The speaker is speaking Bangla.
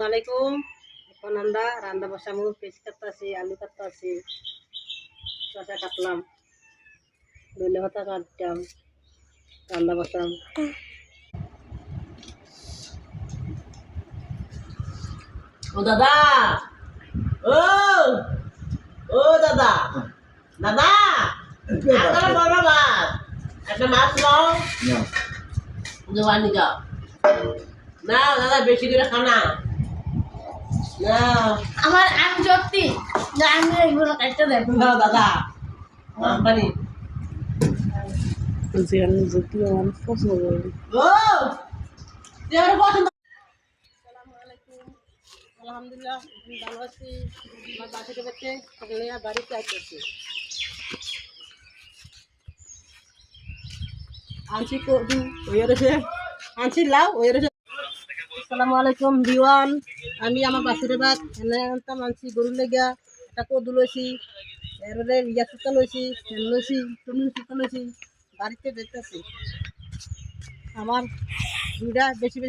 আলাইকুম। এখন আমরা রান্না বসামু, পেঁয়াজ কাটতাছি, আলু কাটতাছি, শসা কাটলাম, ধনে পাতা কাটতাম, রান্না বসাম। ও দাদা, ও ও দাদা, দাদা আপনারা বড় মাছ, একটা মাছ নাও, জোয়ানি যাও না দাদা, বেশি করে খানা না। আমার আমি সত্যি যে আমি এগুলো কাটতে দেব না দাদা, পানি আমি যদি আমার পছন্দ করি। ও দেওয়ার পছন্দ। আসসালামু আলাইকুম। আলহামদুলিল্লাহ আমি ভালো আছি। আমার বাসাতে বেঁচে সকালে বাড়িতে আসতেছি, আনছি কদু ওই রয়েছে, আনছি লাউ ওই রয়েছে। আসসালামু আলাইকুম দিওয়ান। আমি আমার বাসুরে ভাত এনে আনতাম, আনছি গরুর লেগা, একটা কদু লইছি, এরপরে ইয়া সুতা লইছি, ফেন লইছি, টুনি সুতা লইছি, বাড়িতে দেখতেছি। আমার দুইটা বেশি বেশি